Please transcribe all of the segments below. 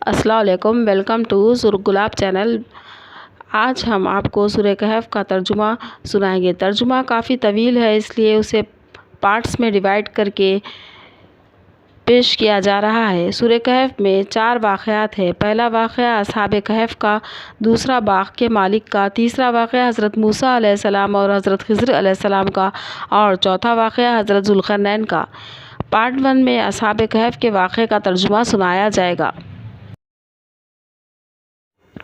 السلام علیکم، welcome to سرگلاب channel. آج ہم آپ کو سورہ کہف کا ترجمہ سنائیں گے۔ ترجمہ کافی طویل ہے، اس لیے اسے پارٹس میں ڈیوائیڈ کر کے پیش کیا جا رہا ہے۔ سورہ کہف میں 4 واقعات ہیں۔ پہلا واقعہ اصحاب کہف کا، دوسرا باغ کے مالک کا، تیسرا واقعہ حضرت موسیٰ علیہ السلام اور حضرت خضر علیہ السلام کا، اور چوتھا واقعہ حضرت ذوالقرنین کا۔ پارٹ 1 میں اصحاب کہف کے واقعے کا ترجمہ سنایا جائے گا۔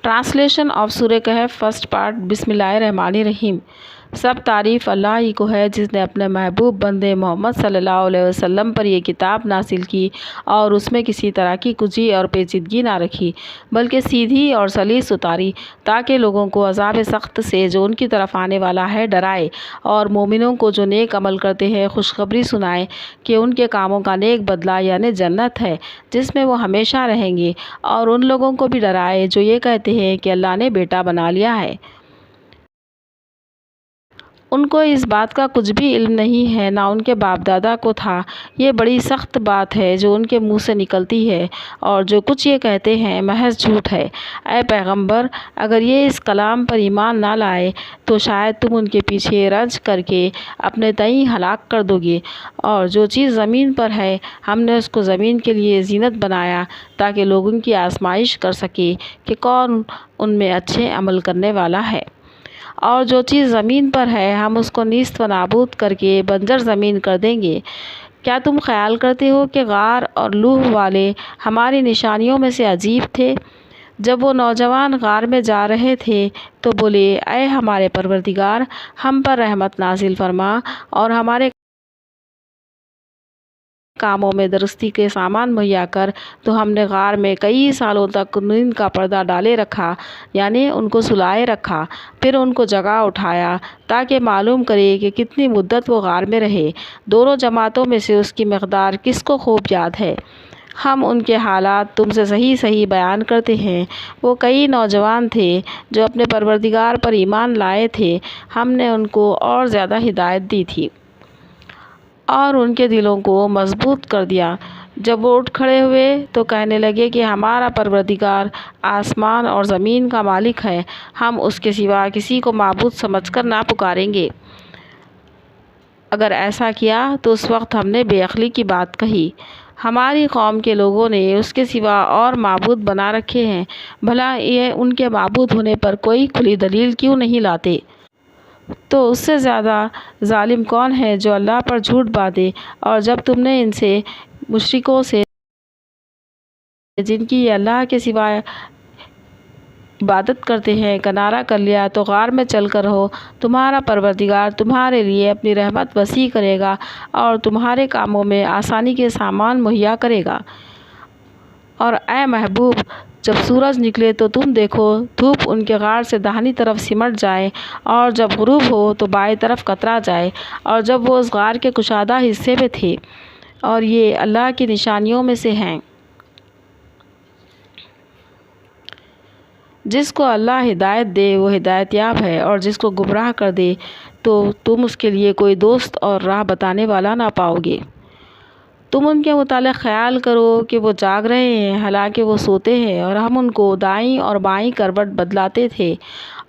ٹرانسلیشن آف سورہ کہف، فرسٹ پارٹ۔ بسم اللہ الرحمن الرحیم۔ سب تعریف اللہ ہی کو ہے جس نے اپنے محبوب بندے محمد صلی اللہ علیہ وسلم پر یہ کتاب نازل کی اور اس میں کسی طرح کی کجی اور پیچیدگی نہ رکھی، بلکہ سیدھی اور سلیس اتاری، تاکہ لوگوں کو عذاب سخت سے جو ان کی طرف آنے والا ہے ڈرائے، اور مومنوں کو جو نیک عمل کرتے ہیں خوشخبری سنائے کہ ان کے کاموں کا نیک بدلہ یعنی جنت ہے جس میں وہ ہمیشہ رہیں گے، اور ان لوگوں کو بھی ڈرائے جو یہ کہتے ہیں کہ اللہ نے بیٹا بنا لیا ہے۔ ان کو اس بات کا کچھ بھی علم نہیں ہے، نہ ان کے باپ دادا کو تھا۔ یہ بڑی سخت بات ہے جو ان کے منہ سے نکلتی ہے، اور جو کچھ یہ کہتے ہیں محض جھوٹ ہے۔ اے پیغمبر، اگر یہ اس کلام پر ایمان نہ لائے تو شاید تم ان کے پیچھے رنج کر کے اپنے تئیں ہلاک کر دو گے۔ اور جو چیز زمین پر ہے ہم نے اس کو زمین کے لیے زینت بنایا تاکہ لوگ ان کی آزمائش کر سکیں کہ کون ان میں اچھے عمل کرنے والا ہے۔ اور جو چیز زمین پر ہے ہم اس کو نیست و نابود کر کے بنجر زمین کر دیں گے۔ کیا تم خیال کرتے ہو کہ غار اور لوح والے ہماری نشانیوں میں سے عجیب تھے؟ جب وہ نوجوان غار میں جا رہے تھے تو بولے، اے ہمارے پروردگار، ہم پر رحمت نازل فرما اور ہمارے کاموں میں درستی کے سامان مہیا کر۔ تو ہم نے غار میں کئی سالوں تک نیند کا پردہ ڈالے رکھا، یعنی ان کو سلائے رکھا، پھر ان کو جگا اٹھایا تاکہ معلوم کرے کہ کتنی مدت وہ غار میں رہے۔ دونوں جماعتوں میں سے اس کی مقدار کس کو خوب یاد ہے؟ ہم ان کے حالات تم سے صحیح صحیح بیان کرتے ہیں۔ وہ کئی نوجوان تھے جو اپنے پروردگار پر ایمان لائے تھے، ہم نے ان کو اور زیادہ ہدایت دی تھی اور ان کے دلوں کو مضبوط کر دیا۔ جب وہ اٹھ کھڑے ہوئے تو کہنے لگے کہ ہمارا پروردگار آسمان اور زمین کا مالک ہے، ہم اس کے سوا کسی کو معبود سمجھ کر نہ پکاریں گے۔ اگر ایسا کیا تو اس وقت ہم نے بے عقلی کی بات کہی۔ ہماری قوم کے لوگوں نے اس کے سوا اور معبود بنا رکھے ہیں، بھلا یہ ان کے معبود ہونے پر کوئی کھلی دلیل کیوں نہیں لاتے؟ تو اس سے زیادہ ظالم کون ہے جو اللہ پر جھوٹ باندھے؟ اور جب تم نے ان سے مشرکوں سے جن کی یہ اللہ کے سوا عبادت کرتے ہیں کنارہ کر لیا تو غار میں چل کر رہو، تمہارا پروردگار تمہارے لیے اپنی رحمت وسیع کرے گا اور تمہارے کاموں میں آسانی کے سامان مہیا کرے گا۔ اور اے محبوب، جب سورج نکلے تو تم دیکھو دھوپ ان کے غار سے داہنی طرف سمٹ جائے، اور جب غروب ہو تو بائیں طرف کترا جائے، اور جب وہ اس غار کے کشادہ حصے میں تھے۔ اور یہ اللہ کی نشانیوں میں سے ہیں۔ جس کو اللہ ہدایت دے وہ ہدایت یاب ہے، اور جس کو گمراہ کر دے تو تم اس کے لیے کوئی دوست اور راہ بتانے والا نہ پاؤ گے۔ تم ان کے متعلق خیال کرو کہ وہ جاگ رہے ہیں حالانکہ وہ سوتے ہیں، اور ہم ان کو دائیں اور بائیں کروٹ بدلاتے تھے،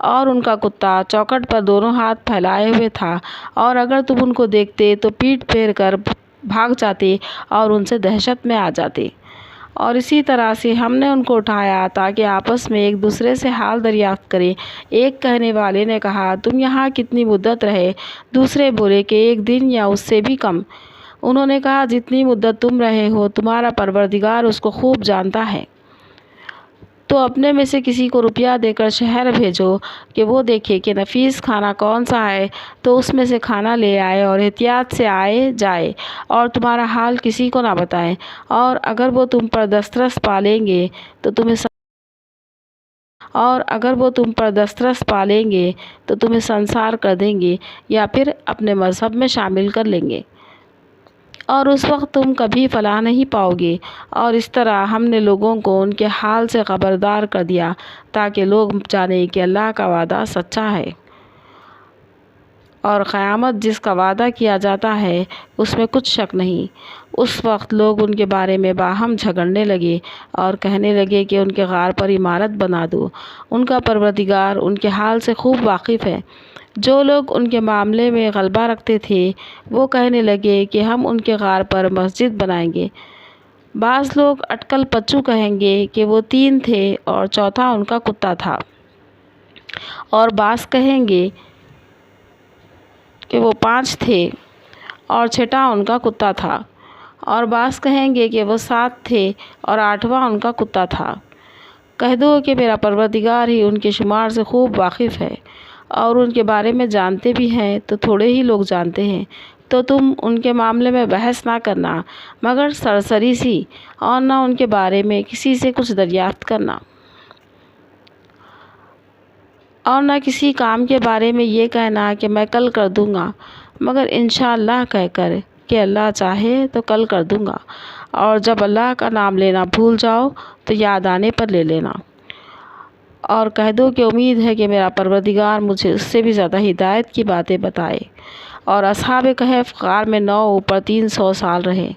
اور ان کا کتا چوکھٹ پر دونوں ہاتھ پھیلائے ہوئے تھا، اور اگر تم ان کو دیکھتے تو پیٹھ پھیر کر بھاگ جاتے اور ان سے دہشت میں آ جاتے۔ اور اسی طرح سے ہم نے ان کو اٹھایا تاکہ آپس میں ایک دوسرے سے حال دریافت کریں۔ ایک کہنے والے نے کہا، تم یہاں کتنی مدت رہے؟ دوسرے بولے کہ 1 دن یا اس سے بھی کم۔ انہوں نے کہا، جتنی مدت تم رہے ہو تمہارا پروردگار اس کو خوب جانتا ہے۔ تو اپنے میں سے کسی کو روپیہ دے کر شہر بھیجو کہ وہ دیکھے کہ نفیس کھانا کون سا ہے، تو اس میں سے کھانا لے آئے اور احتیاط سے آئے جائے، اور تمہارا حال کسی کو نہ بتائے۔ اور اگر وہ تم پر دسترس پالیں گے تو تمہیں سنسار کر دیں گے یا پھر اپنے مذہب میں شامل کر لیں گے، اور اس وقت تم کبھی فلاح نہیں پاؤ گے۔ اور اس طرح ہم نے لوگوں کو ان کے حال سے خبردار کر دیا تاکہ لوگ جانیں کہ اللہ کا وعدہ سچا ہے۔ اور قیامت جس کا وعدہ کیا جاتا ہے اس میں کچھ شک نہیں۔ اس وقت لوگ ان کے بارے میں باہم جھگڑنے لگے اور کہنے لگے کہ ان کے غار پر عمارت بنا دو۔ ان کا پروردگار ان کے حال سے خوب واقف ہے۔ جو لوگ ان کے معاملے میں غلبہ رکھتے تھے وہ کہنے لگے کہ ہم ان کے غار پر مسجد بنائیں گے۔ بعض لوگ اٹکل پچو کہیں گے کہ وہ 3 تھے اور چوتھا ان کا کتا تھا، اور بعض کہیں گے کہ وہ 5 تھے اور 6واں ان کا کتا تھا، اور بعض کہیں گے کہ وہ 7 تھے اور 8واں ان کا کتا تھا۔ کہہ دو کہ میرا پروردگار ہی ان کے شمار سے خوب واقف ہے، اور ان کے بارے میں جانتے بھی ہیں تو تھوڑے ہی لوگ جانتے ہیں۔ تو تم ان کے معاملے میں بحث نہ کرنا مگر سرسری سی، اور نہ ان کے بارے میں کسی سے کچھ دریافت کرنا، اور نہ کسی کام کے بارے میں یہ کہنا کہ میں کل کر دوں گا، مگر انشاءاللہ کہہ کر کہ اللہ چاہے تو کل کر دوں گا، اور جب اللہ کا نام لینا بھول جاؤ تو یاد آنے پر لے لینا۔ اور کہہ دو کہ امید ہے کہ میرا پروردگار مجھے اس سے بھی زیادہ ہدایت کی باتیں بتائے۔ اور اصحاب کہف غار میں 9 اوپر 300 سال رہے۔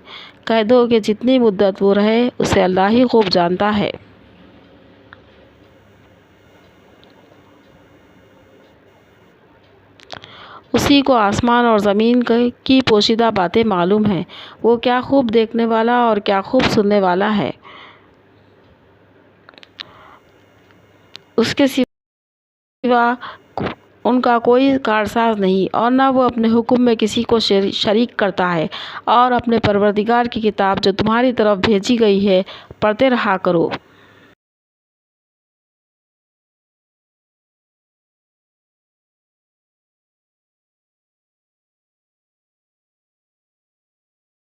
کہہ دو کہ جتنی مدت وہ رہے اسے اللہ ہی خوب جانتا ہے۔ اسی کو آسمان اور زمین کی پوشیدہ باتیں معلوم ہیں۔ وہ کیا خوب دیکھنے والا اور کیا خوب سننے والا ہے۔ اس کے سوا ان کا کوئی کارساز نہیں، اور نہ وہ اپنے حکم میں کسی کو شریک کرتا ہے۔ اور اپنے پروردگار کی کتاب جو تمہاری طرف بھیجی گئی ہے پڑھتے رہا کرو۔